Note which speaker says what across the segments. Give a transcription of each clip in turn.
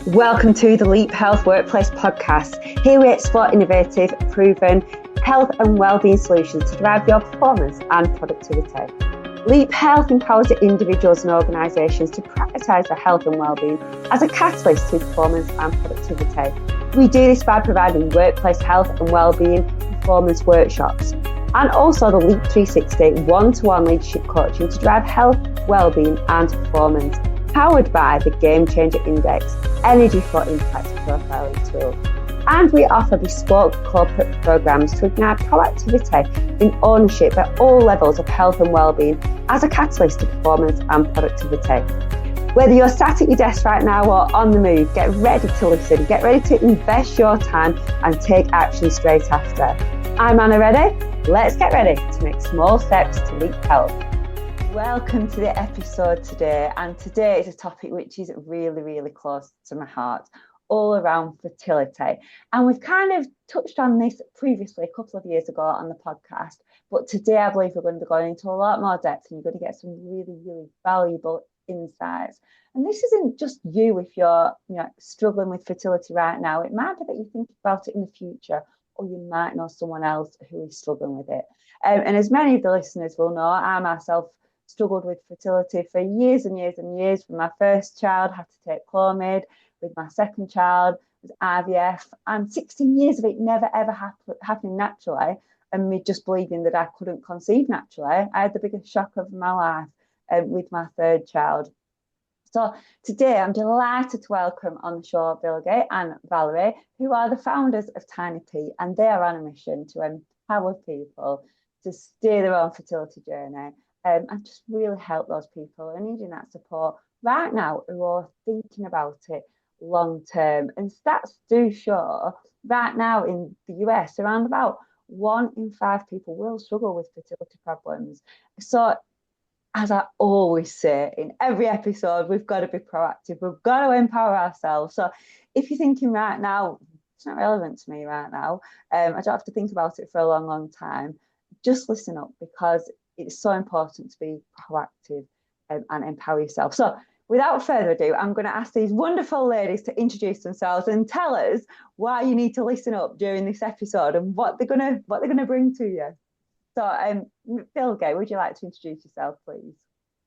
Speaker 1: Welcome to the Leap Health Workplace podcast. Here we explore innovative, proven health and wellbeing solutions to drive your performance and productivity. Leap Health empowers individuals and organisations to prioritise their health and wellbeing as a catalyst to performance and productivity. We do this by providing workplace health and wellbeing performance workshops and also the Leap 360 one-to-one leadership coaching to drive health, wellbeing and performance, powered by the Game Changer Index Energy for Impact profiling tool. And we offer bespoke corporate programs to ignite proactivity in ownership at all levels of health and wellbeing as a catalyst to performance and productivity. Whether you're sat at your desk right now or on the move, get ready to listen, get ready to invest your time and take action straight after. I'm Anna Reddy. Let's get ready to make small steps to leap health. Welcome to the episode today, and today is a topic which is really, really close to my heart, all around fertility. And we've kind of touched on this previously a couple of years ago on the podcast, but today I believe we're going to be going into a lot more depth and you're going to get some really, really valuable insights. And this isn't just you if you're struggling with fertility right now. It might be that you think about it in the future, or you might know someone else who is struggling with it. And as many of the listeners will know, I myself struggled with fertility for years and years and years. From my first child, had to take Clomid. With my second child, was IVF, and 16 years of it never ever happening naturally, and me just believing that I couldn't conceive naturally. I had the biggest shock of my life with my third child. So today I'm delighted to welcome on the show Bilge and Valerie, who are the founders of Tiny P, and they are on a mission to empower people to steer their own fertility journey. And just really help those people who are needing that support right now, who are thinking about it long term. And stats do show right now in the US, around about 1 in 5 people will struggle with fertility problems. So as I always say in every episode, we've got to be proactive. We've got to empower ourselves. So if you're thinking right now, it's not relevant to me right now, I don't have to think about it for a long, long time. Just listen up, because it's so important to be proactive and empower yourself. So without further ado, I'm going to ask these wonderful ladies to introduce themselves and tell us why you need to listen up during this episode and what they're going to bring to you. So, Bilge, would you like to introduce yourself, please?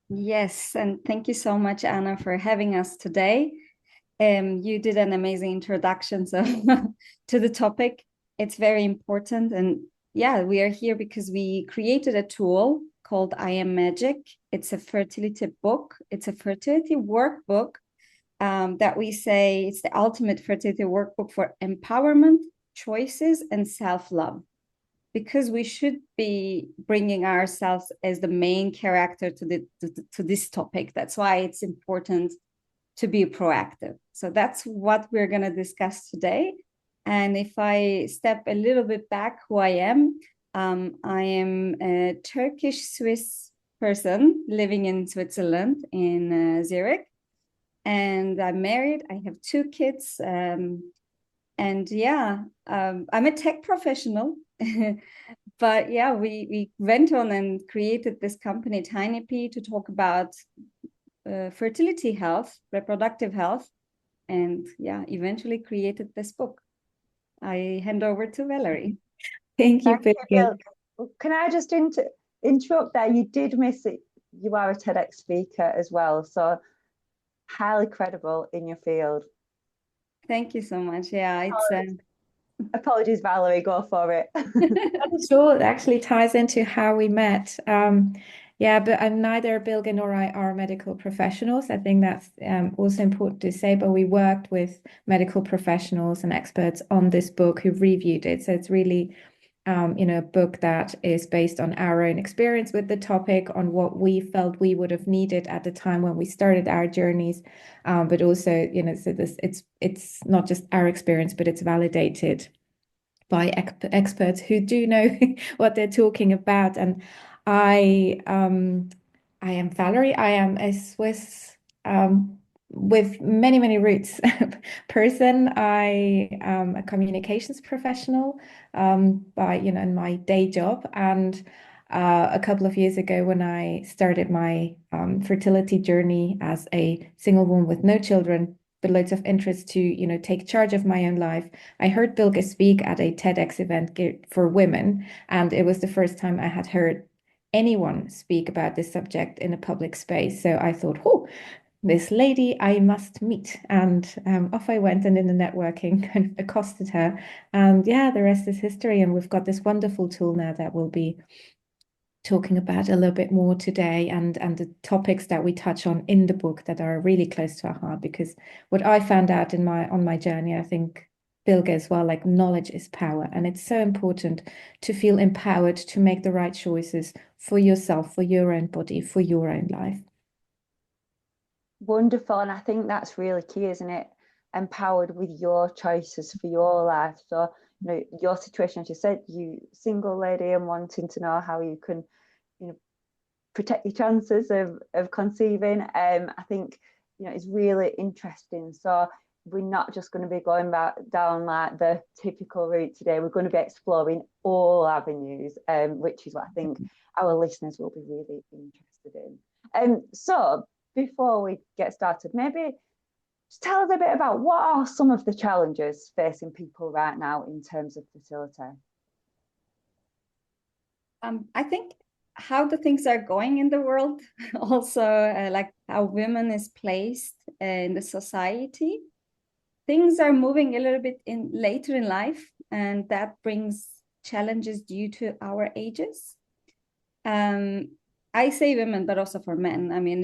Speaker 2: Yes, and thank you so much, Anna, for having us today. You did an amazing introduction to the topic. It's very important, and yeah, we are here because we created a tool called I Am Magic. It's a fertility book. It's a fertility workbook that we say it's the ultimate fertility workbook for empowerment, choices, and self-love. Because we should be bringing ourselves as the main character to this topic. That's why it's important to be proactive. So that's what we're going to discuss today. And if I step a little bit back, who I am a Turkish-Swiss person living in Switzerland, in Zurich. And I'm married. I have 2 kids. I'm a tech professional. But yeah, we went on and created this company, Tiny P, to talk about fertility health, reproductive health, and yeah, eventually created this book. I hand over to Valerie.
Speaker 3: Thank you, Bilge.
Speaker 1: Can I just interrupt there? You did miss it. You are a TEDx speaker as well, so highly credible in your field.
Speaker 2: Thank you so much. Yeah, it's
Speaker 1: apologies, Valerie, go for it.
Speaker 3: Sure, it actually ties into how we met. But neither Bilge nor I are medical professionals. I think that's also important to say, but we worked with medical professionals and experts on this book who reviewed it. So it's really, a book that is based on our own experience with the topic, on what we felt we would have needed at the time when we started our journeys. But also, so it's not just our experience, but it's validated by experts who do know what they're talking about. And I am Valerie. I am a Swiss with many, many roots person. I am a communications professional by in my day job, and a couple of years ago when I started my fertility journey as a single woman with no children, but loads of interest to, take charge of my own life. I heard Bilge speak at a TEDx event for women, and it was the first time I had heard anyone speak about this subject in a public space. So I thought, oh, this lady I must meet. And off I went, and in the networking kind of accosted her. And yeah, the rest is history. And we've got this wonderful tool now that we'll be talking about a little bit more today, and the topics that we touch on in the book that are really close to our heart. Because what I found out on my journey, I think Bilge as well, like knowledge is power, and it's so important to feel empowered to make the right choices for yourself, for your own body, for your own life.
Speaker 1: Wonderful. And I think that's really key, isn't it? Empowered with your choices for your life. So, your situation, as you said, you single lady and wanting to know how you can, protect your chances of conceiving. I think, it's really interesting. So we're not just going to be going back down like the typical route today. We're going to be exploring all avenues, which is what I think our listeners will be really interested in. So before we get started, maybe just tell us a bit about what are some of the challenges facing people right now in terms of fertility.
Speaker 2: I think how the things are going in the world, also like how women is placed in the society. Things are moving a little bit later in life, and that brings challenges due to our ages. I say women, but also for men. I mean,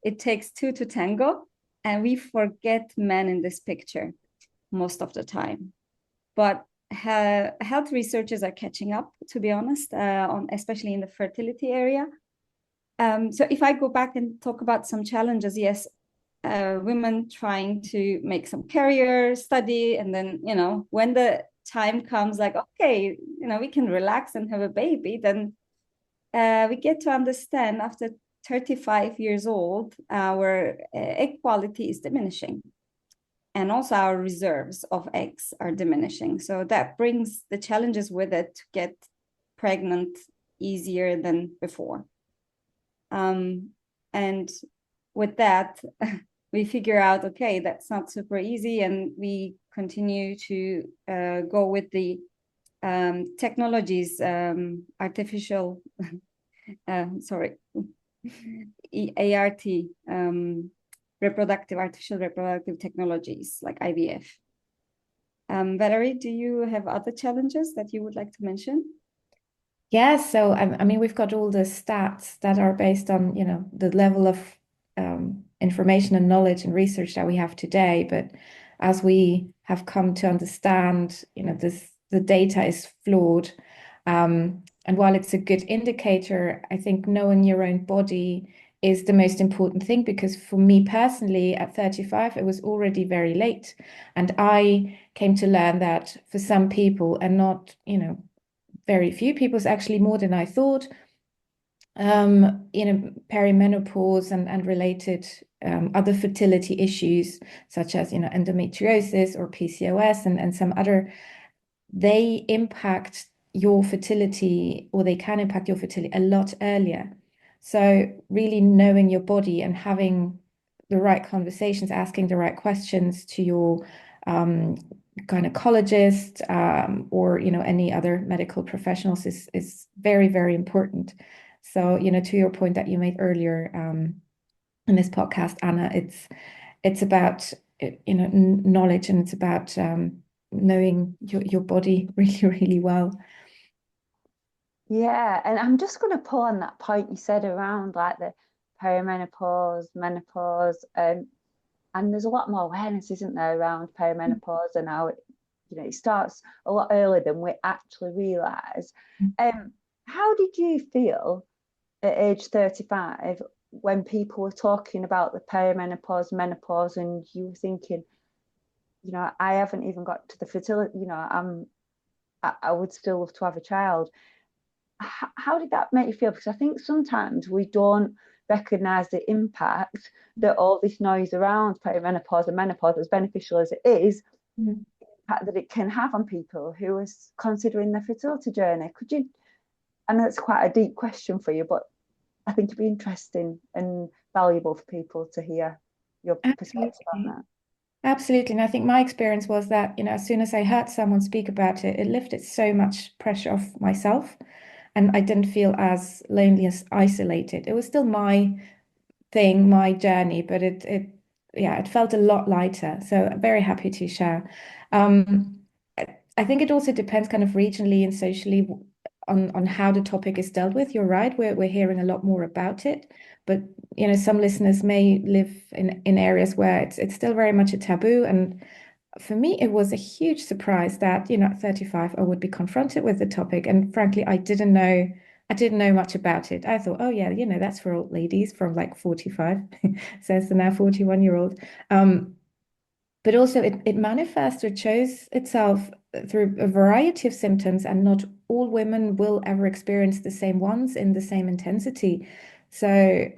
Speaker 2: it takes two to tango, and we forget men in this picture most of the time. But health researchers are catching up, to be honest, especially in the fertility area. So if I go back and talk about some challenges, yes, women trying to make some career study, and then, when the time comes, like, okay, we can relax and have a baby, then we get to understand after 35 years old, our egg quality is diminishing. And also our reserves of eggs are diminishing. So that brings the challenges with it to get pregnant easier than before. And with that, we figure out, okay, that's not super easy. And we continue to go with the technologies, artificial, ART, artificial reproductive technologies like IVF. Valerie, do you have other challenges that you would like to mention?
Speaker 3: Yeah, so I mean, we've got all the stats that are based on, the level of information and knowledge and research that we have today. But as we have come to understand, the data is flawed. And while it's a good indicator, I think knowing your own body is the most important thing, because for me personally, at 35, it was already very late. And I came to learn that for some people, and not, very few people, it's actually more than I thought, perimenopause and related other fertility issues, such as, endometriosis or PCOS and some other, they impact your fertility, or they can impact your fertility a lot earlier. So really knowing your body and having the right conversations, asking the right questions to your gynecologist, or any other medical professionals is very, very important. So, to your point that you made earlier in this podcast, Anna, it's about knowledge, and it's about knowing your body really, really well.
Speaker 1: Yeah, and I'm just going to pull on that point you said around like the perimenopause, menopause, and there's a lot more awareness, isn't there, around perimenopause and how it starts a lot earlier than we actually realise. How did you feel at age 35 when people were talking about the perimenopause, menopause, and you were thinking, I haven't even got to the fertility, I would still love to have a child. How did that make you feel? Because I think sometimes we don't recognise the impact that all this noise around perimenopause and menopause, as beneficial as it is, that it can have on people who are considering their fertility journey. Could you, I know it's quite a deep question for you, but I think it'd be interesting and valuable for people to hear your perspective on that.
Speaker 3: Absolutely. And I think my experience was that, as soon as I heard someone speak about it, it lifted so much pressure off myself. And I didn't feel as lonely, as isolated. It was still my thing, my journey, but it felt a lot lighter. So I'm very happy to share. I think it also depends kind of regionally and socially on how the topic is dealt with. You're right, we're hearing a lot more about it, but some listeners may live in areas where it's still very much a taboo. And for me, it was a huge surprise that, at 35, I would be confronted with the topic. And frankly, I didn't know much about it. I thought, oh yeah, that's for old ladies from like 45, says the now 41-year-old. But also it manifests or shows itself through a variety of symptoms, and not all women will ever experience the same ones in the same intensity. So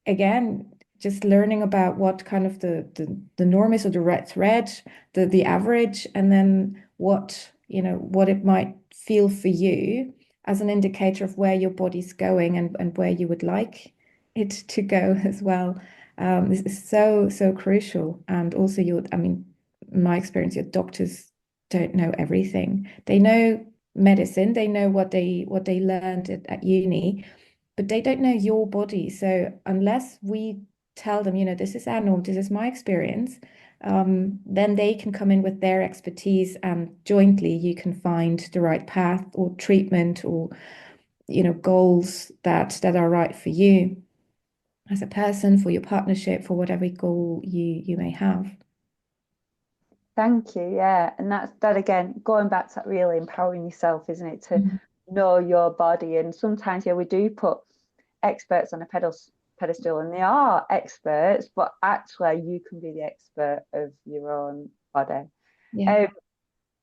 Speaker 3: again, just learning about what kind of the norm is, or the red thread, the average, and then what it might feel for you as an indicator of where your body's going, and where you would like it to go as well. This is so crucial. And also, in my experience, your doctors don't know everything. They know medicine, they know what they learned at uni, but they don't know your body. So unless we tell them, this is our norm, this is my experience, then they can come in with their expertise, and jointly you can find the right path or treatment, or goals that are right for you as a person, for your partnership, for whatever goal you may have.
Speaker 1: Thank you. Yeah. And that again, going back to that, really empowering yourself, isn't it? To
Speaker 3: Mhm.
Speaker 1: know your body. And sometimes, yeah, we do put experts on a pedestal, and they are experts, but actually you can be the expert of your own body.
Speaker 3: Yeah.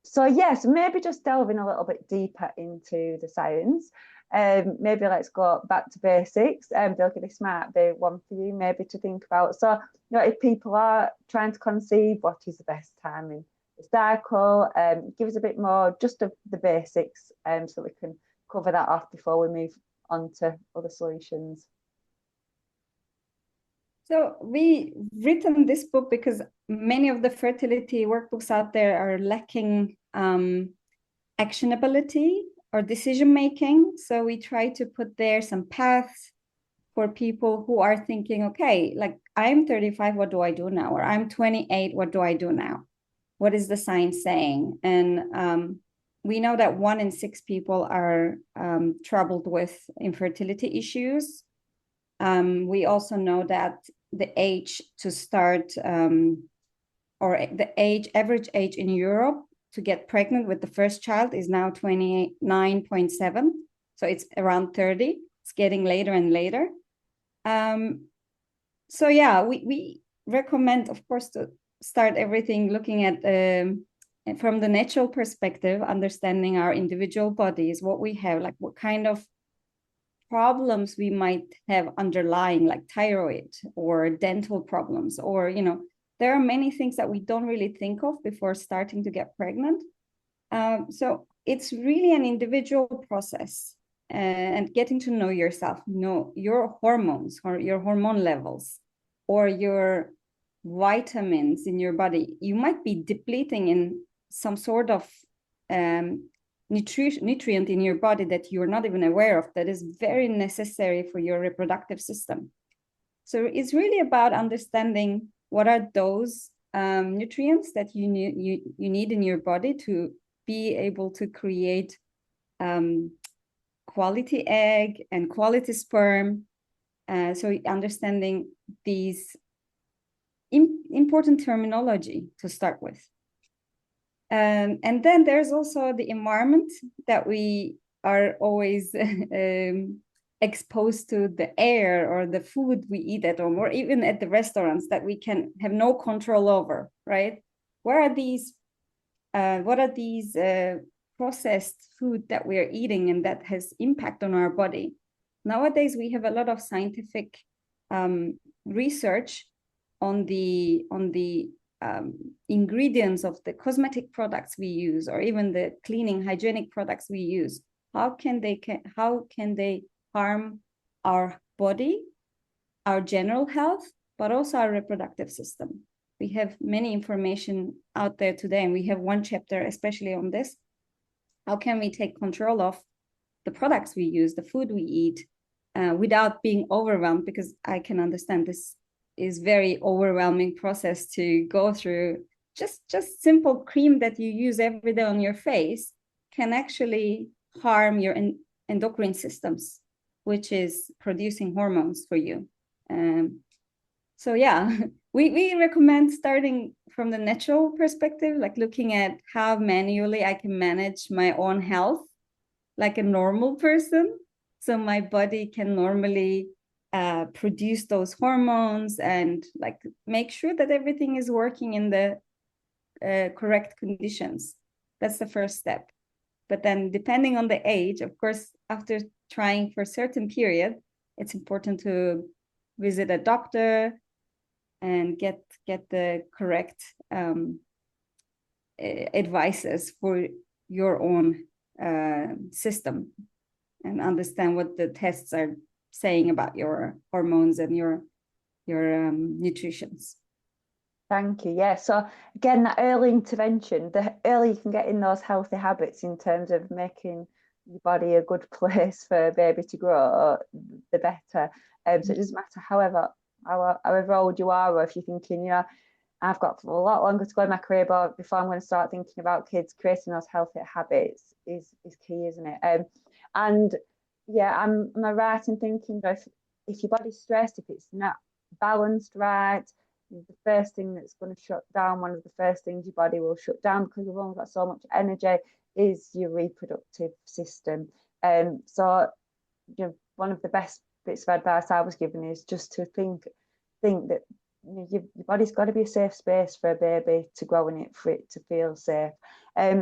Speaker 1: So yes, maybe just delving a little bit deeper into the science. Maybe let's go back to basics. Bilge, this might be one for you maybe to think about. So, if people are trying to conceive, what is the best time in the cycle? Give us a bit more just of the basics, so we can cover that off before we move on to other solutions.
Speaker 2: So we written this book because many of the fertility workbooks out there are lacking actionability or decision making. So we try to put there some paths for people who are thinking, okay, like I'm 35, what do I do now? Or I'm 28, what do I do now? What is the science saying? And we know that 1 in 6 people are troubled with infertility issues. We also know that the age to start, or the average age in Europe to get pregnant with the first child is now 29.7. So it's around 30. It's getting later and later. So yeah, we recommend, of course, to start everything looking at from the natural perspective, understanding our individual bodies, what we have, like what kind of problems we might have underlying, like thyroid or dental problems, or there are many things that we don't really think of before starting to get pregnant. So it's really an individual process, and getting to know yourself, know your hormones or your hormone levels, or your vitamins in your body. You might be depleting in some sort of nutrient in your body that you're not even aware of, that is very necessary for your reproductive system. So it's really about understanding what are those nutrients that you need in your body to be able to create quality egg and quality sperm. So understanding these important terminology to start with. And then there's also the environment that we are always exposed to, the air or the food we eat at home, or even at the restaurants, that we can have no control over, right? What are these processed food that we are eating, and that has impact on our body? Nowadays, we have a lot of scientific research on the ingredients of the cosmetic products we use, or even the cleaning hygienic products we use. How can they harm our body, our general health, but also our reproductive system? We have many information out there today, and we have one chapter especially on this. How can we take control of the products we use, the food we eat, without being overwhelmed? Because I can understand this is very overwhelming process to go through. Just simple cream that you use every day on your face can actually harm your endocrine systems, which is producing hormones for you. So yeah, we recommend starting from the natural perspective, like looking at how manually I can manage my own health like a normal person. So my body can normally produce those hormones and like make sure that everything is working in the correct conditions. That's the first step. But then depending on the age, of course, after trying for a certain period, it's important to visit a doctor and get the correct advices for your own system, and understand what the tests are saying about your hormones and your nutritions.
Speaker 1: Thank you. Yeah. So again, that early intervention, the earlier you can get in those healthy habits in terms of making your body a good place for a baby to grow, the better. So it doesn't matter however old you are, or if you're thinking, you know, I've got a lot longer to go in my career, but before I'm going to start thinking about kids, creating those healthy habits is key, isn't it? And yeah, am I right in thinking that if your body's stressed, if it's not balanced right, the first thing that's going to shut down, one of the first things your body will shut down, because we've only got so much energy, is your reproductive system. So you know, one of the best bits of advice I was given is just to think that you know, your body's got to be a safe space for a baby to grow in it, for it to feel safe.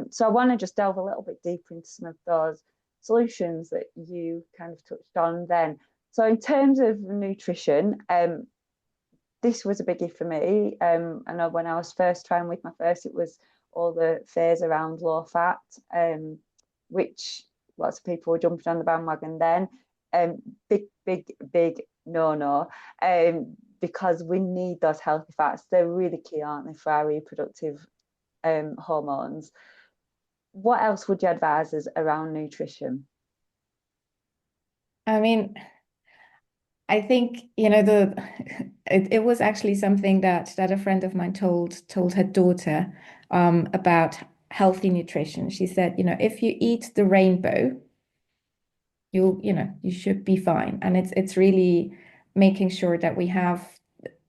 Speaker 1: So I want to just delve a little bit deeper into some of those solutions that you kind of touched on then. So in terms of nutrition, this was a biggie for me. I know when I was first trying with my first, it was all the fears around low fat, which lots of people were jumping on the bandwagon then. Big no, because we need those healthy fats. They're really key, aren't they, for our reproductive hormones. What else would you advise us around nutrition?
Speaker 3: I mean, I think, you know, it was actually something that a friend of mine told her daughter about healthy nutrition. She said, you know, if you eat the rainbow, you should be fine. And it's really making sure that we have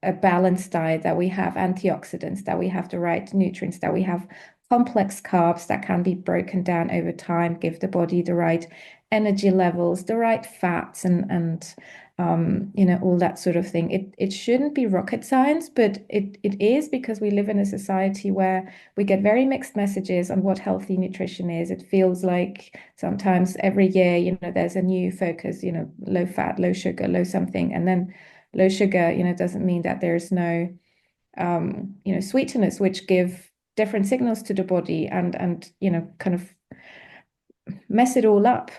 Speaker 3: a balanced diet, that we have antioxidants, that we have the right nutrients, that we have complex carbs that can be broken down over time, give the body the right energy levels, the right fats, and you know, all that sort of thing. It shouldn't be rocket science, but it is, because we live in a society where we get very mixed messages on what healthy nutrition is. It feels like sometimes every year, you know, there's a new focus, you know, low fat, low sugar, low something, and then low sugar, you know, doesn't mean that there's no you know, sweeteners which give different signals to the body and you know, kind of mess it all up.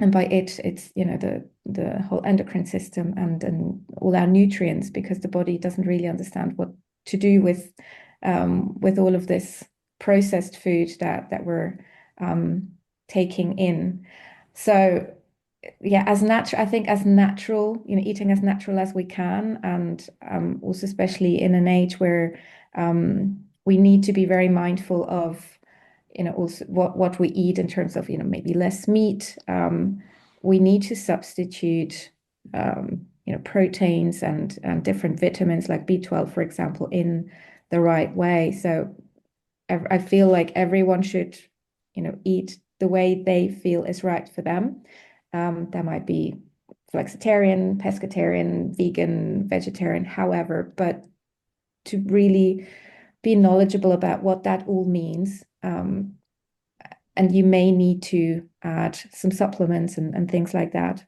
Speaker 3: And by it's you know, the whole endocrine system and all our nutrients, because the body doesn't really understand what to do with all of this processed food that we're taking in. So yeah, I think as natural, you know, eating as natural as we can, and also especially in an age where we need to be very mindful of, you know, also what we eat in terms of, you know, maybe less meat. We need to substitute, you know, proteins and different vitamins like B12, for example, in the right way. So I feel like everyone should, you know, eat the way they feel is right for them. That might be flexitarian, pescatarian, vegan, vegetarian, however, but to really be knowledgeable about what that all means. And you may need to add some supplements and things like that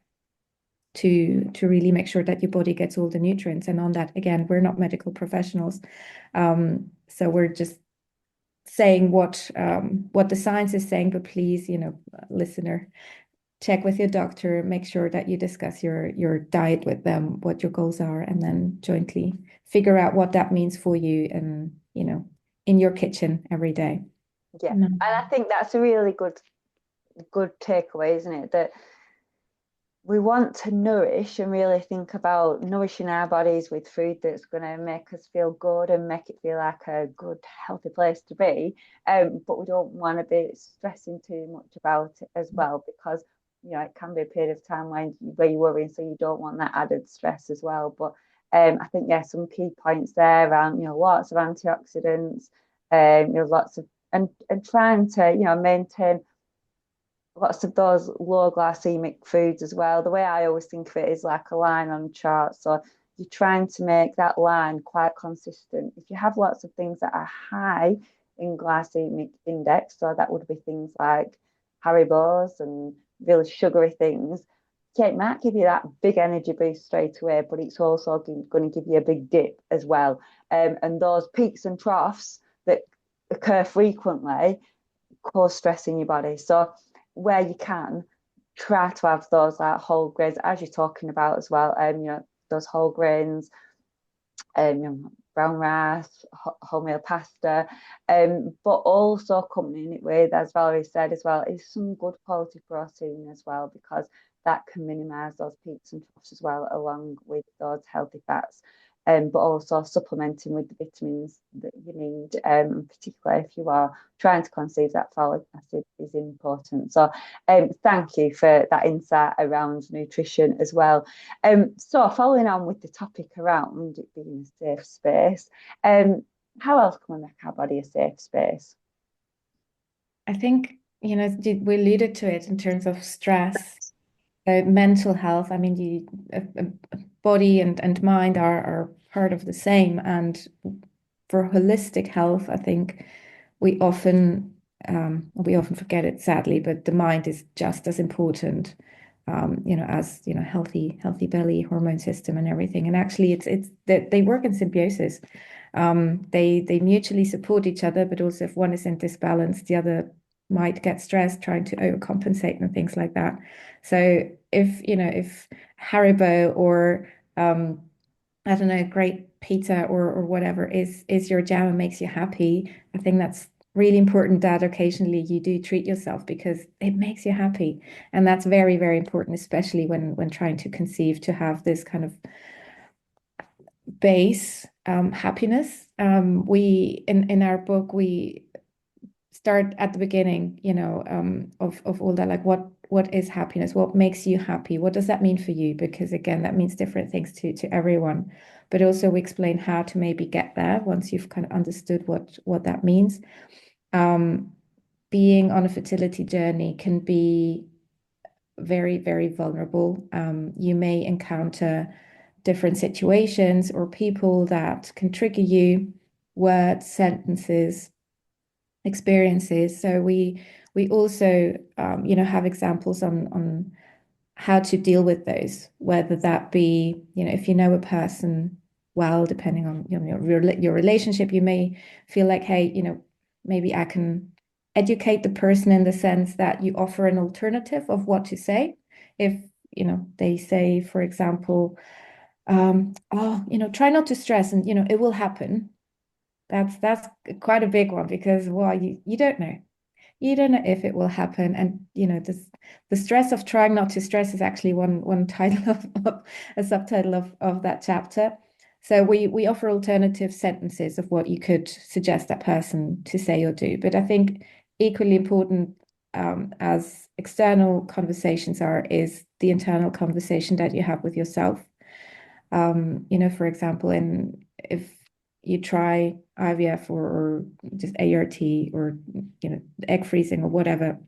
Speaker 3: to really make sure that your body gets all the nutrients. And on that, again, we're not medical professionals. So we're just saying what the science is saying, but please, you know, listener, check with your doctor, make sure that you discuss your diet with them, what your goals are, and then jointly figure out what that means for you and, in your kitchen every day.
Speaker 1: Yeah. And I think that's a really good takeaway, isn't it? That we want to nourish and really think about nourishing our bodies with food that's going to make us feel good and make it feel like a good, healthy place to be. But we don't want to be stressing too much about it as well, because it can be a period of time where you're worrying, so you don't want that added stress as well. But I think some key points there around lots of antioxidants, lots of and trying to maintain lots of those low glycemic foods as well. The way I always think of it is like a line on a chart. So you're trying to make that line quite consistent. If you have lots of things that are high in glycemic index, so that would be things like Haribos and really sugary things, it might give you that big energy boost straight away, but it's also going to give you a big dip as well. And those peaks and troughs that occur frequently cause stress in your body. So where you can, try to have those like whole grains, as you're talking about as well. Those whole grains, brown rice, wholemeal pasta, but also accompanying it with, as Valerie said as well, is some good quality protein as well, because that can minimize those peaks and troughs as well, along with those healthy fats. But also supplementing with the vitamins that you need, particularly if you are trying to conceive, that folic acid is important. So thank you for that insight around nutrition as well. So following on with the topic around it being a safe space, how else can we make our body a safe space?
Speaker 3: I think, we alluded to it in terms of stress, mental health. I mean, body and mind are part of the same. And for holistic health, I think we often forget it, sadly, but the mind is just as important, as healthy belly, hormone system, and everything. And actually, they work in symbiosis. They mutually support each other, but also if one is in disbalance, the other might get stressed trying to overcompensate and things like that. So if Haribo or I don't know, great pizza or whatever is your jam and makes you happy, I think that's really important that occasionally you do treat yourself because it makes you happy. And that's very, very important, especially when trying to conceive, to have this kind of base happiness. We in our book we start at the beginning, of all that, like what is happiness? What makes you happy? What does that mean for you? Because again, that means different things to everyone. But also we explain how to maybe get there once you've kind of understood what that means. Being on a fertility journey can be very, very vulnerable. You may encounter different situations or people that can trigger you, words, sentences, experiences. So we also have examples on how to deal with those, whether that be, if you know a person well, depending on your relationship, you may feel like, hey, maybe I can educate the person in the sense that you offer an alternative of what to say. If they say, for example, try not to stress and it will happen. That's quite a big one, because you don't know. You don't know if it will happen. And the stress of trying not to stress is actually one title of a subtitle of that chapter. So we offer alternative sentences of what you could suggest that person to say or do. But I think equally important, as external conversations are, is the internal conversation that you have with yourself. For example, if you try IVF or just ART or egg freezing or whatever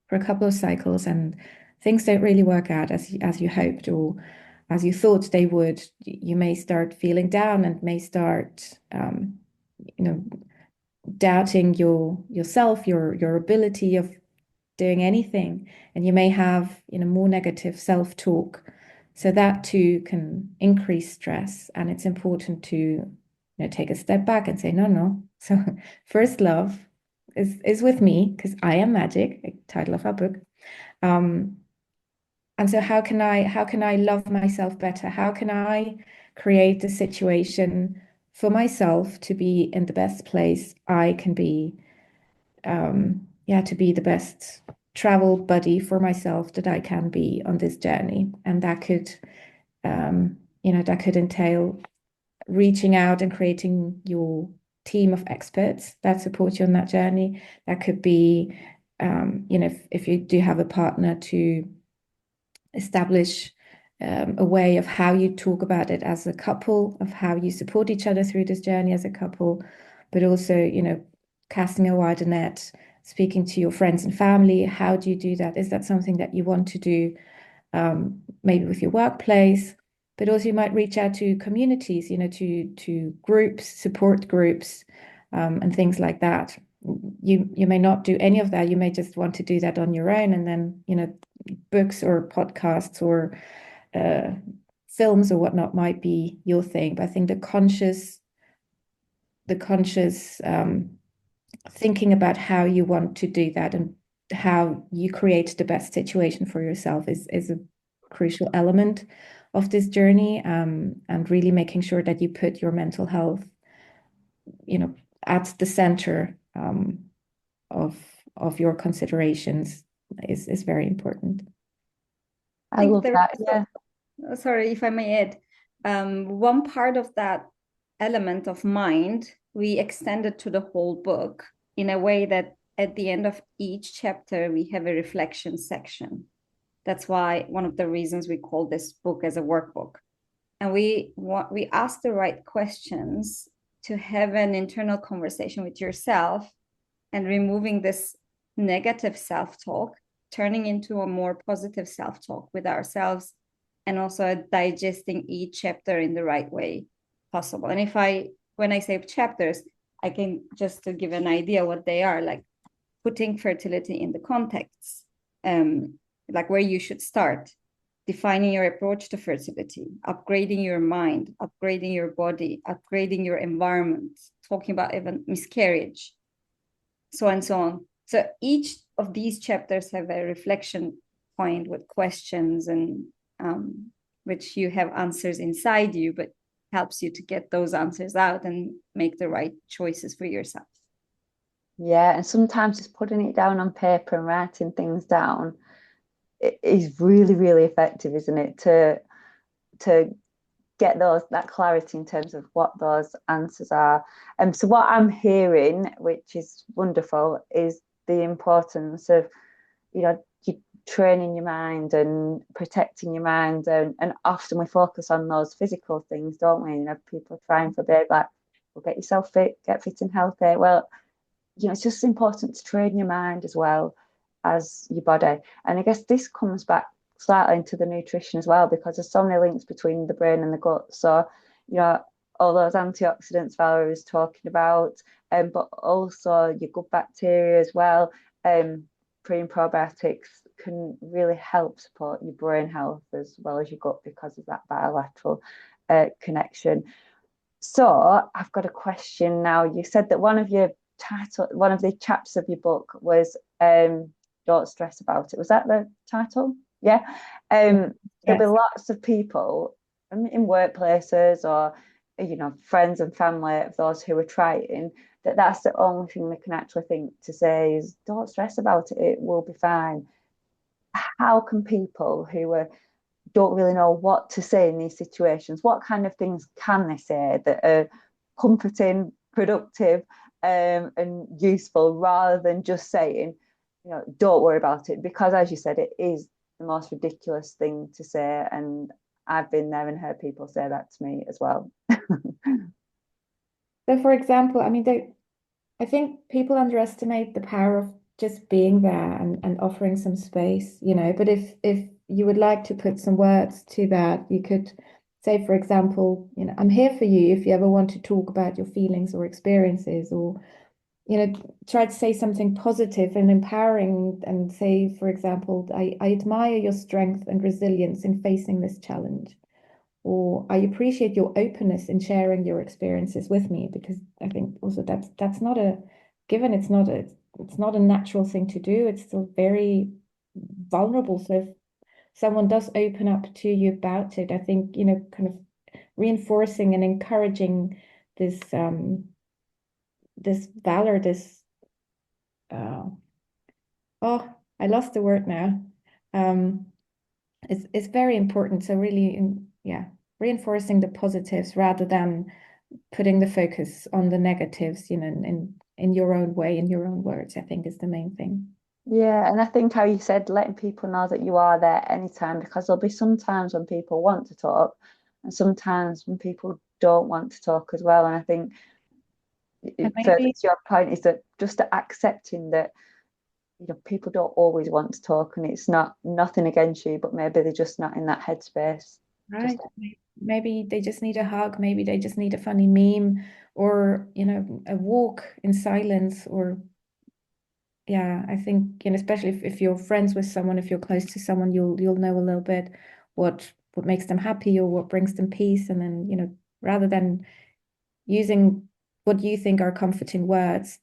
Speaker 3: for a couple of cycles and things don't really work out as you hoped or as you thought they would, you may start feeling down and may start doubting yourself, your ability of doing anything, and you may have more negative self-talk. So that too can increase stress, and it's important to take a step back and say, no. So first love is with me, because I am magic, title of our book. And so how can I love myself better? How can I create a situation for myself to be in the best place I can be? Yeah, to be the best travel buddy for myself that I can be on this journey. And that could, that could entail reaching out and creating your team of experts that support you on that journey. That could be, if you do have a partner, to establish a way of how you talk about it as a couple, of how you support each other through this journey as a couple, but also, casting a wider net, speaking to your friends and family. How do you do that? Is that something that you want to do, maybe with your workplace? But also you might reach out to communities, to groups, support groups, and things like that. You may not do any of that. You may just want to do that on your own, and then, books or podcasts or films or whatnot might be your thing. But I think the conscious thinking about how you want to do that and how you create the best situation for yourself is a crucial element of this journey, and really making sure that you put your mental health, at the center, of your considerations is very important.
Speaker 1: I love that.
Speaker 2: Yeah. Sorry, if I may add, one part of that element of mind, we extended to the whole book in a way that at the end of each chapter, we have a reflection section. That's why one of the reasons we call this book as a workbook. And we ask the right questions to have an internal conversation with yourself and removing this negative self-talk, turning into a more positive self-talk with ourselves, and also digesting each chapter in the right way possible. And when I say chapters, I can just to give an idea what they are, like putting fertility in the context, like where you should start, defining your approach to fertility, upgrading your mind, upgrading your body, upgrading your environment, talking about even miscarriage, so and so on. So each of these chapters have a reflection point with questions, and which you have answers inside you, but helps you to get those answers out and make the right choices for yourself.
Speaker 1: Yeah, and sometimes just putting it down on paper and writing things down, it is really, really effective, isn't it? To get that clarity in terms of what those answers are. So what I'm hearing, which is wonderful, is the importance of, you training your mind and protecting your mind, and often we focus on those physical things, don't we? People trying for baby, like, well, get yourself fit, get fit and healthy. Well, it's just important to train your mind as well as your body. And I guess this comes back slightly into the nutrition as well, because there's so many links between the brain and the gut. So, all those antioxidants Valerie was talking about, but also your good bacteria as well, pre and probiotics can really help support your brain health as well as your gut, because of that bilateral connection. So I've got a question now. You said that one of the chapters of your book was Don't Stress About It. Was that the title? Yeah. There'll be lots of people in workplaces or, friends and family of those who are trying, that's the only thing they can actually think to say is, don't stress about it, it will be fine. How can people who don't really know what to say in these situations, what kind of things can they say that are comforting, productive, and useful, rather than just saying, don't worry about it? Because, as you said, it is the most ridiculous thing to say, and I've been there and heard people say that to me as well.
Speaker 3: So, for example, I think people underestimate the power of just being there and offering some space, But if you would like to put some words to that, you could say, for example, I'm here for you if you ever want to talk about your feelings or experiences, or, try to say something positive and empowering, and say, for example, I admire your strength and resilience in facing this challenge. Or I appreciate your openness in sharing your experiences with me, because I think also that's not a given. It's not a natural thing to do. It's still very vulnerable. So someone does open up to you about it, I think, kind of reinforcing and encouraging this this valor, this uh, oh, I lost the word now. Um, it's very important. So really, yeah, reinforcing the positives rather than putting the focus on the negatives, in your own way, in your own words, I think is the main thing.
Speaker 1: Yeah, and I think how you said letting people know that you are there anytime, because there'll be some times when people want to talk and sometimes when people don't want to talk as well. And I think further to your point is that just accepting that people don't always want to talk, and it's not nothing against you, but maybe they're just not in that headspace.
Speaker 3: Right. Maybe they just need a hug, maybe they just need a funny meme, or a walk in silence, or yeah, I think, especially if you're friends with someone, if you're close to someone, you'll know a little bit what makes them happy or what brings them peace. And then, rather than using what you think are comforting words,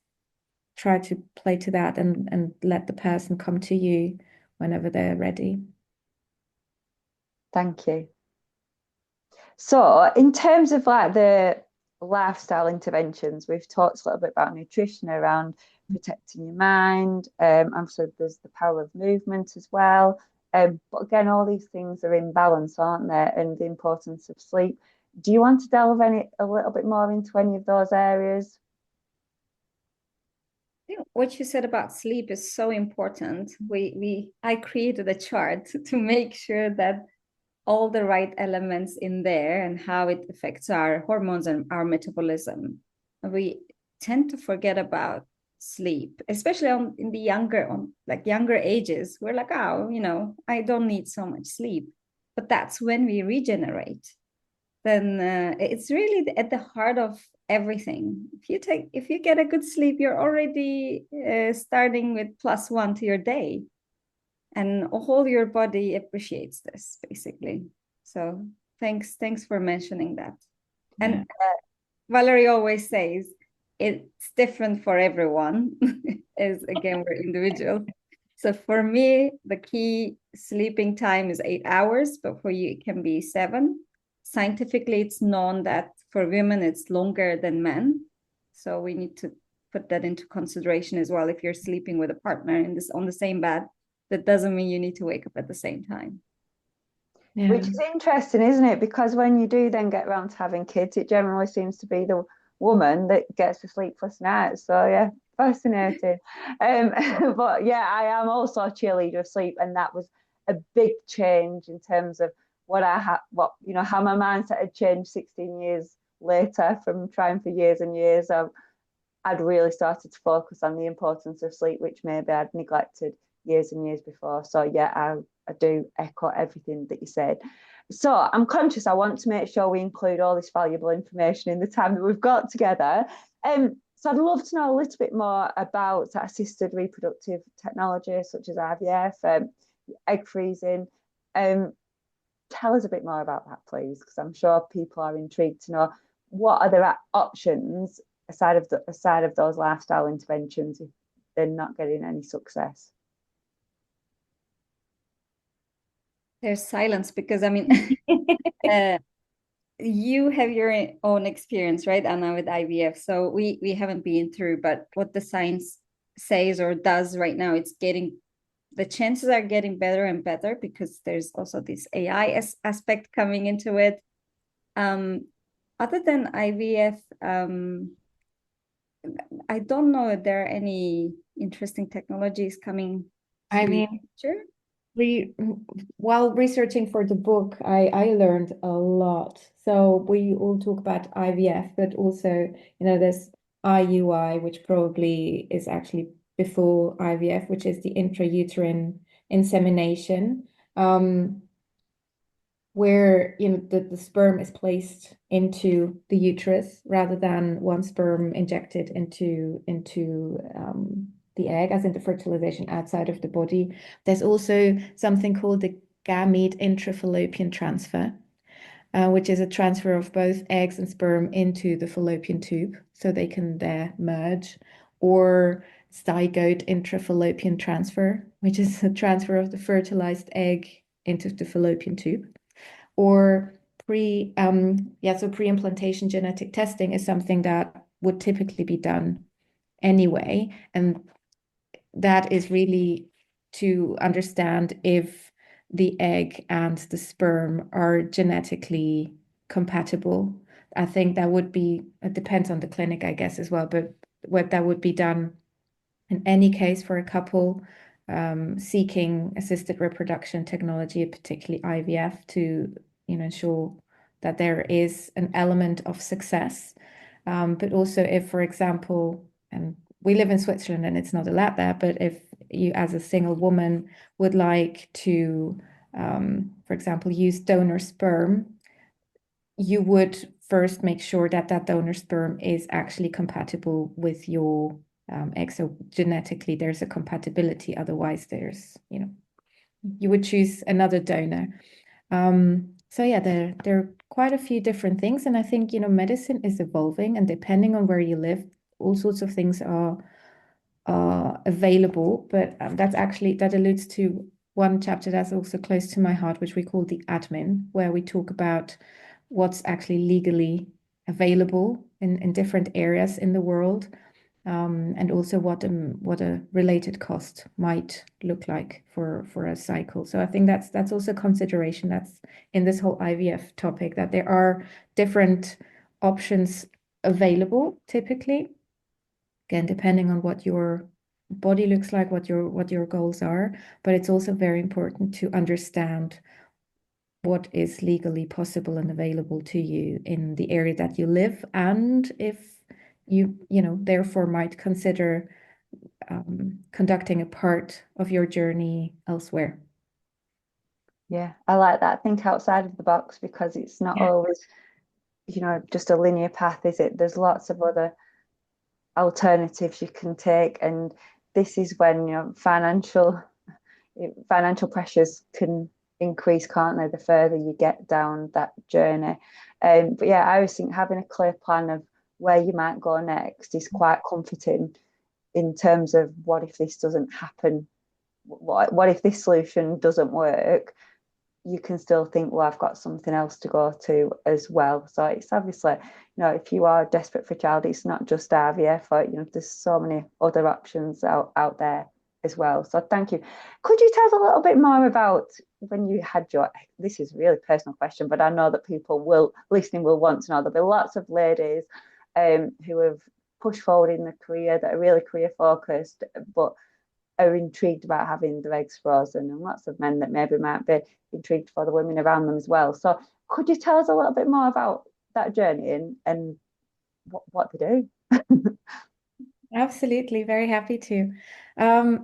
Speaker 3: try to play to that and let the person come to you whenever they're ready.
Speaker 1: Thank you. So in terms of like the lifestyle interventions, we've talked a little bit about nutrition around protecting your mind. And so there's the power of movement as well. But again, all these things are in balance, aren't they? And the importance of sleep. Do you want to delve a little bit more into any of those areas?
Speaker 2: I think what you said about sleep is so important. I created a chart to make sure that all the right elements in there and how it affects our hormones and our metabolism. We tend to forget about sleep, especially in the younger ages. We're like, oh, I don't need so much sleep. But that's when we regenerate. Then it's really at the heart of everything. If you get a good sleep, you're already starting with +1 to your day, and all your body appreciates this basically. So thanks for mentioning that.
Speaker 3: Yeah.
Speaker 2: And Valerie always says it's different for everyone, as again we're individual. So for me, the key sleeping time is 8 hours, but for you it can be 7. Scientifically, it's known that for women it's longer than men, so we need to put that into consideration as well. If you're sleeping with a partner on the same bed, that doesn't mean you need to wake up at the same time.
Speaker 3: Yeah.
Speaker 1: Which is interesting, isn't it? Because when you do then get around to having kids, it generally seems to be the woman that gets the sleepless nights. So yeah, fascinating. But yeah, I am also a cheerleader of sleep, and that was a big change in terms of what I had, how my mindset had changed 16 years later from trying for years and years. I'd really started to focus on the importance of sleep, which maybe I'd neglected years and years before. So yeah, I do echo everything that you said. So I'm conscious I want to make sure we include all this valuable information in the time that we've got together. So I'd love to know a little bit more about assisted reproductive technology such as IVF, egg freezing. Tell us a bit more about that, please, because I'm sure people are intrigued to know what are the options aside of those lifestyle interventions if they're not getting any success.
Speaker 2: There's silence because you have your own experience, right, Anna, with IVF. So we haven't been through, but what the science says or does right now, the chances are getting better and better because there's also this AI aspect coming into it. Other than IVF, I don't know if there are any interesting technologies coming to the future.
Speaker 3: While researching for the book, I learned a lot. So we all talk about IVF, but also, there's IUI, which probably is actually before IVF, which is the intrauterine insemination, where the sperm is placed into the uterus rather than one sperm injected into the egg, as in the fertilization outside of the body. There's also something called the gamete intrafallopian transfer, which is a transfer of both eggs and sperm into the fallopian tube so they can there merge, or zygote intrafallopian transfer, which is a transfer of the fertilized egg into the fallopian tube. Or pre-implantation genetic testing is something that would typically be done anyway. And that is really to understand if the egg and the sperm are genetically compatible. I think that would be, it depends on the clinic, I guess, as well, but what that would be done in any case for a couple seeking assisted reproduction technology, particularly IVF, to ensure that there is an element of success. But also if, for example, and we live in Switzerland and it's not allowed there, but if you as a single woman would like to, for example, use donor sperm, you would first make sure that that donor sperm is actually compatible with your egg. So genetically, there's a compatibility. Otherwise, you would choose another donor. So yeah, there are quite a few different things. And I think, medicine is evolving, and depending on where you live, all sorts of things are available. But that alludes to one chapter that's also close to my heart, which we call the admin, where we talk about what's actually legally available in different areas in the world, and also what a related cost might look like for a cycle. So I think that's also consideration that's in this whole IVF topic, that there are different options available typically, again, depending on what your body looks like, what your goals are. But it's also very important to understand what is legally possible and available to you in the area that you live, and if you therefore might consider conducting a part of your journey elsewhere.
Speaker 1: Yeah, I like that. Think outside of the box, because it's not always, just a linear path, is it? There's lots of other alternatives you can take, and this is when financial pressures can increase, can't they, the further you get down that journey. But yeah, I always think having a clear plan of where you might go next is quite comforting, in terms of what if this doesn't happen, what if this solution doesn't work. You can still think, well, I've got something else to go to as well. So it's obviously, if you are desperate for a child, it's not just IVF, or, there's so many other options out there as well. So thank you. Could you tell us a little bit more about when you had this is a really personal question, but I know that people listening will want to know. There'll be lots of ladies who have pushed forward in their career, that are really career focused, but are intrigued about having their eggs frozen, and lots of men that maybe might be intrigued for the women around them as well. So could you tell us a little bit more about that journey and what they do?
Speaker 3: Absolutely, very happy to.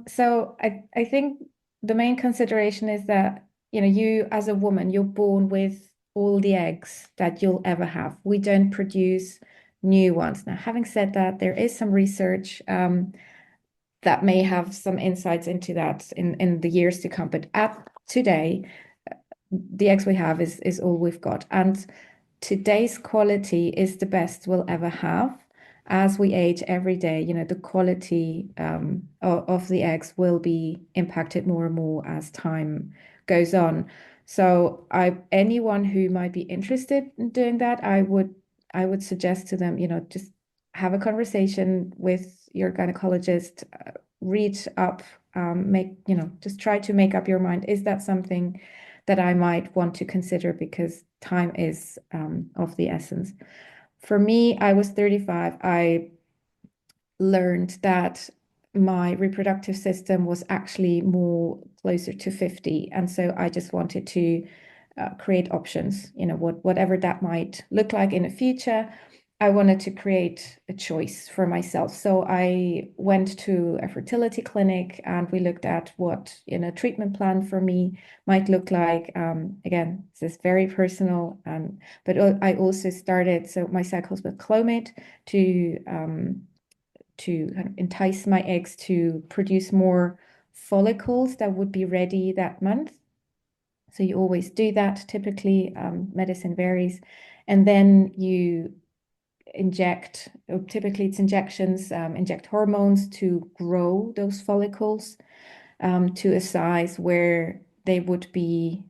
Speaker 3: So I think the main consideration is that, you as a woman, you're born with all the eggs that you'll ever have. We don't produce new ones. Now, having said that, there is some research that may have some insights into that in the years to come. But at today, the eggs we have is all we've got. And today's quality is the best we'll ever have. As we age every day, the quality of the eggs will be impacted more and more as time goes on. So anyone who might be interested in doing that, I would suggest to them, just have a conversation with your gynecologist, read up, just try to make up your mind. Is that something that I might want to consider? Because time is of the essence. For me, I was 35. I learned that my reproductive system was actually more closer to 50. And so I just wanted to create options, whatever that might look like in the future. I wanted to create a choice for myself. So I went to a fertility clinic, and we looked at what a treatment plan for me might look like. Again, this is very personal, but I also started, so my cycles with Clomid to kind of entice my eggs to produce more follicles that would be ready that month. So you always do that. Typically, medicine varies. And then you inject, typically it's injections, inject hormones to grow those follicles to a size where they would be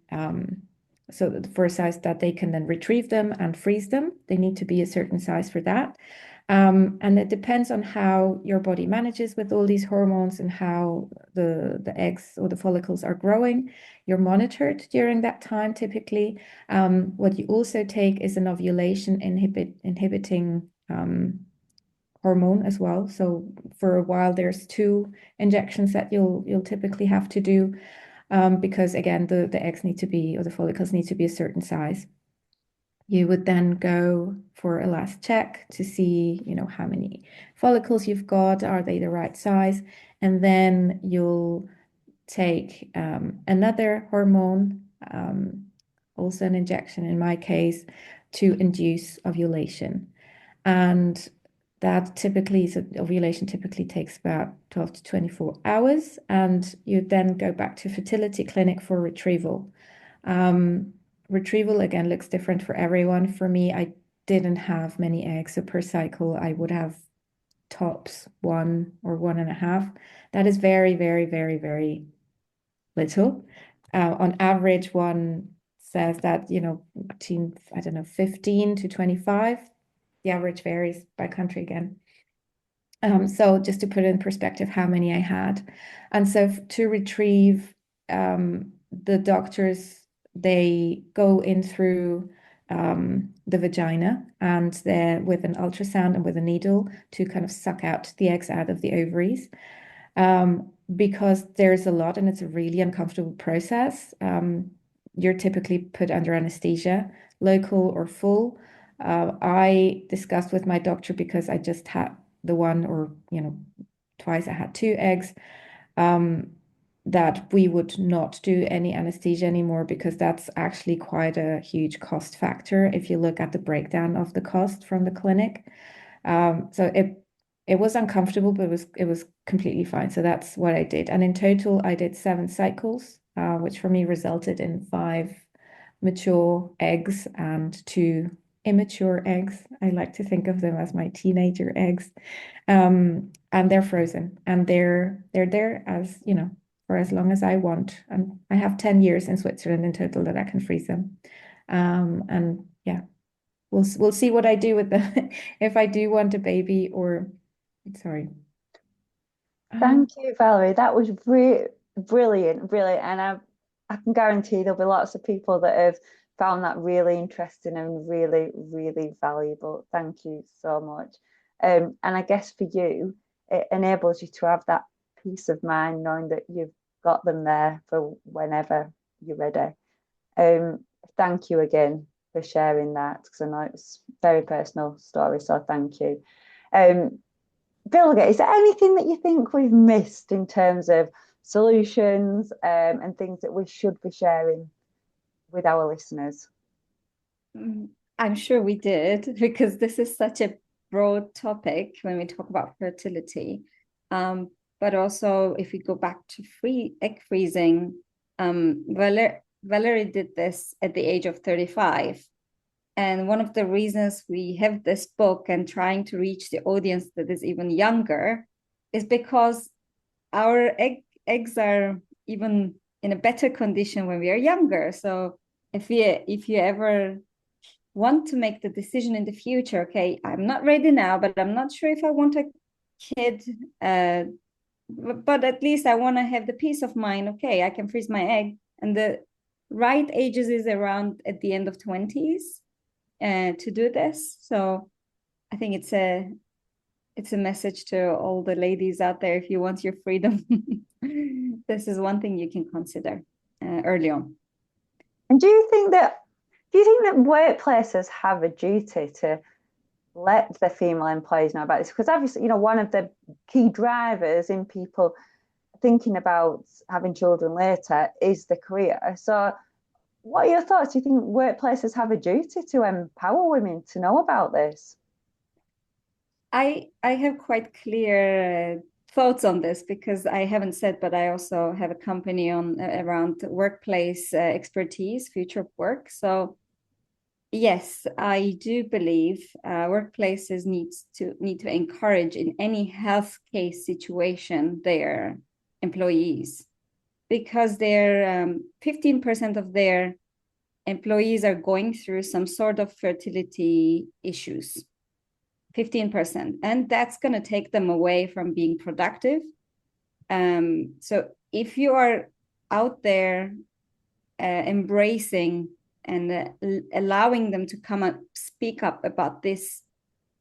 Speaker 3: so for a size that they can then retrieve them and freeze them. They need to be a certain size for that. And it depends on how your body manages with all these hormones and how the eggs or the follicles are growing. You're monitored during that time typically. What you also take is an ovulation inhibiting hormone as well. So for a while, there's 2 injections that you'll typically have to do, because again, the eggs need to be, or the follicles need to be a certain size. You would then go for a last check to see, how many follicles you've got, are they the right size? And then you'll take another hormone, also an injection in my case, to induce ovulation. And that typically, so ovulation typically takes about 12 to 24 hours, and you then go back to fertility clinic for retrieval. Retrieval, again, looks different for everyone. For me, I didn't have many eggs, so per cycle, I would have tops 1 or 1.5. That is very, very, very, very little. On average, one says that, between, I don't know, 15 to 25. The average varies by country again. So just to put it in perspective how many I had. And so to retrieve, the doctors, they go in through the vagina, and then with an ultrasound and with a needle to kind of suck out the eggs out of the ovaries. Because there's a lot and it's a really uncomfortable process. You're typically put under anesthesia, local or full. I discussed with my doctor, because I just had the one, or twice I had 2 eggs, that we would not do any anesthesia anymore, because that's actually quite a huge cost factor if you look at the breakdown of the cost from the clinic. So it was uncomfortable, but it was completely fine. So that's what I did. And in total, I did 7 cycles, which for me resulted in 5 mature eggs and 2 immature eggs. I like to think of them as my teenager eggs. And they're frozen, and they're there as, for as long as I want. And I have 10 years in Switzerland in total that I can freeze them. And yeah, we'll see what I do with them if I do want a baby, or sorry.
Speaker 1: Thank you, Valerie. That was brilliant, brilliant. And I can guarantee there'll be lots of people that have found that really interesting and really, really valuable. Thank you so much. And I guess for you, it enables you to have that peace of mind knowing that you've got them there for whenever you're ready. Thank you again for sharing that, because I know it's a very personal story, so thank you. Bilge, is there anything that you think we've missed in terms of solutions and things that we should be sharing with our listeners?
Speaker 2: I'm sure we did, because this is such a broad topic when we talk about fertility. But also, if we go back to egg freezing, Valerie did this at the age of 35. And one of the reasons we have this book and trying to reach the audience that is even younger is because our eggs are even in a better condition when we are younger. So if you ever want to make the decision in the future, okay, I'm not ready now, but I'm not sure if I want a kid, but at least I want to have the peace of mind, okay, I can freeze my egg. And the right ages is around at the end of 20s. To do this. So I think it's a message to all the ladies out there. If you want your freedom, this is one thing you can consider early on.
Speaker 1: And do you think that workplaces have a duty to let the female employees know about this? Because obviously, one of the key drivers in people thinking about having children later is the career. So what are your thoughts? Do you think workplaces have a duty to empower women to know about this?
Speaker 2: I have quite clear thoughts on this, because I haven't said, but I also have a company around workplace expertise, future of work. So yes, I do believe workplaces need to encourage in any health case situation their employees. because they're 15% of their employees are going through some sort of fertility issues. 15%, and that's going to take them away from being productive. So if you are out there embracing and allowing them to come and speak up about these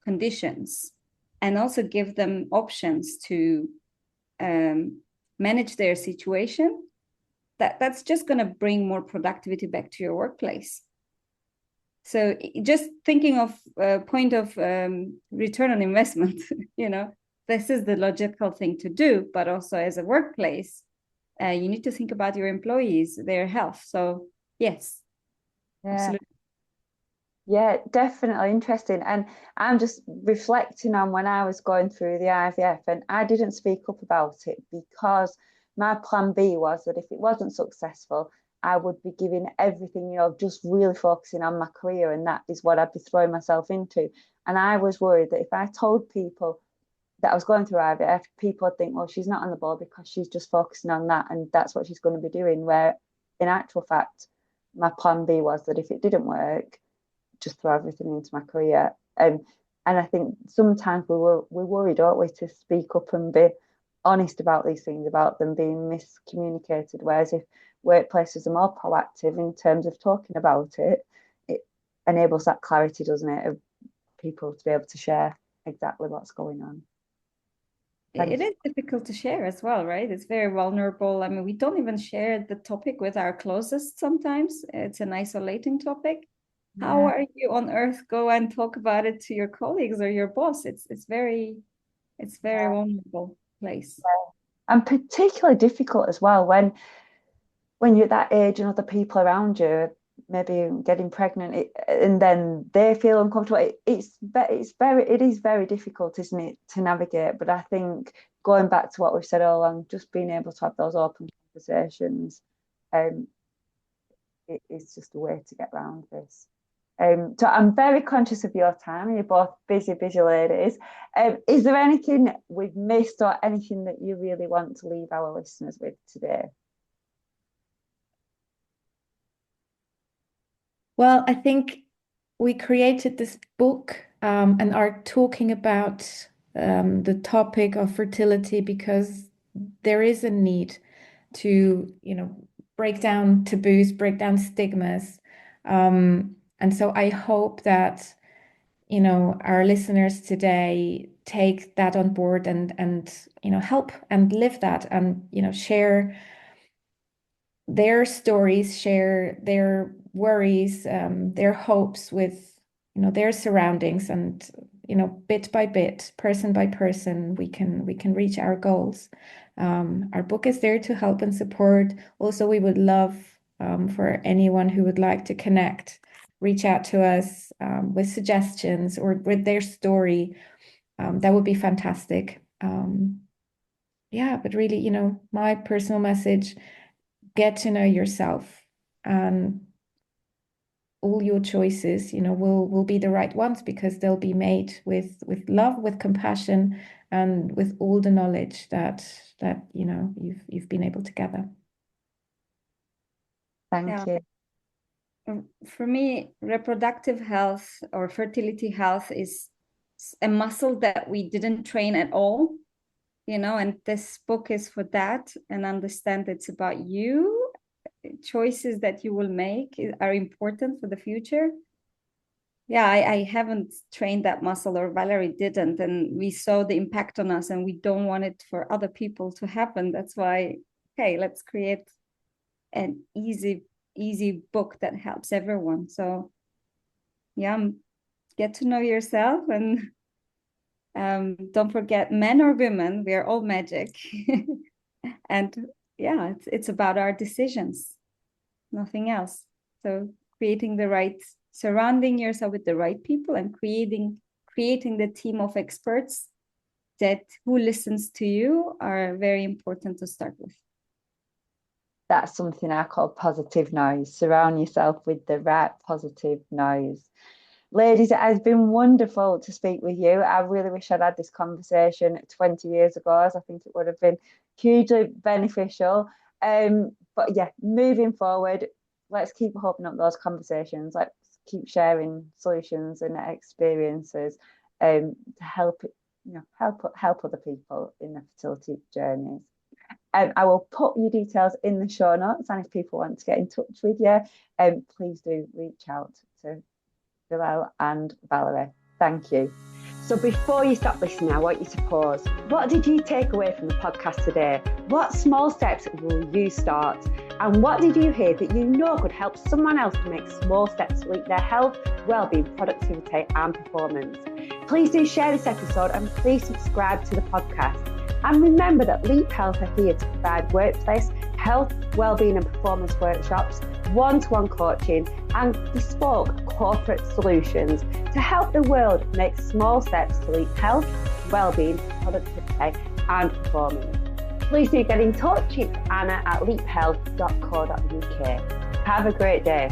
Speaker 2: conditions, and also give them options to manage their situation, that's just going to bring more productivity back to your workplace. So just thinking of point of return on investment, this is the logical thing to do, but also as a workplace, you need to think about your employees, their health. So yes, absolutely.
Speaker 1: Yeah, definitely interesting. And I'm just reflecting on when I was going through the IVF, and I didn't speak up about it because my plan B was that if it wasn't successful, I would be giving everything, just really focusing on my career, and that is what I'd be throwing myself into. And I was worried that if I told people that I was going through IVF, people would think, well, she's not on the ball because she's just focusing on that, and that's what she's going to be doing. Where in actual fact, my plan B was that if it didn't work, just throw everything into my career. And I think sometimes we worry, don't we, to speak up and be honest about these things, about them being miscommunicated. Whereas if workplaces are more proactive in terms of talking about it, it enables that clarity, doesn't it, of people to be able to share exactly what's going on.
Speaker 2: It is difficult to share as well, right? It's very vulnerable. I mean, we don't even share the topic with our closest sometimes. It's an isolating topic. Yeah. How are you on earth go and talk about it to your colleagues or your boss? It's very vulnerable place.
Speaker 1: Yeah. And particularly difficult as well when you're at that age and other people around you maybe getting pregnant, and then they feel uncomfortable. It is very difficult, isn't it, to navigate. But I think going back to what we've said all along, just being able to have those open conversations, it is just a way to get around this. So I'm very conscious of your time. You're both busy ladies. Is there anything we've missed or anything that you really want to leave our listeners with today?
Speaker 3: Well, I think we created this book and are talking about the topic of fertility because there is a need to, break down taboos, break down stigmas. And so I hope that, our listeners today take that on board and help and live that and, share their stories, share their worries, their hopes with, their surroundings, and, bit by bit, person by person, we can reach our goals. Our book is there to help and support. Also, we would love for anyone who would like to connect, reach out to us with suggestions or with their story. That would be fantastic. But really, my personal message: get to know yourself, and all your choices, will be the right ones because they'll be made with love, with compassion, and with all the knowledge that you've been able to gather.
Speaker 1: Thank you.
Speaker 2: For me, reproductive health or fertility health is a muscle that we didn't train at all, and this book is for that. And understand it's about you. Choices that you will make are important for the future. I haven't trained that muscle, or Valerie didn't, and we saw the impact on us, and we don't want it for other people to happen. That's why, let's create an easy book that helps everyone. So get to know yourself, and don't forget, men or women, we are all magic. And it's about our decisions, nothing else. So surrounding yourself with the right people, and creating the team of experts who listens to you are very important to start with.
Speaker 1: That's something I call positive noise. Surround yourself with the right positive noise. Ladies, it has been wonderful to speak with you. I really wish I'd had this conversation 20 years ago, as I think it would have been hugely beneficial. But yeah, moving forward, let's keep opening up those conversations. Let's keep sharing solutions and experiences to help other people in their fertility journeys. I will put your details in the show notes, and if people want to get in touch with you, please do reach out to Bilge and Valerie. Thank you. So before you stop listening, I want you to pause. What did you take away from the podcast today? What small steps will you start? And what did you hear that you know could help someone else to make small steps to lead their health, well-being, productivity and performance? Please do share this episode and please subscribe to the podcast. And remember that Leap Health are here to provide workplace, health, well-being and performance workshops, one-to-one coaching and bespoke corporate solutions to help the world make small steps to leap health, well-being, productivity and performance. Please do get in touch. It's Anna at leaphealth.co.uk. Have a great day.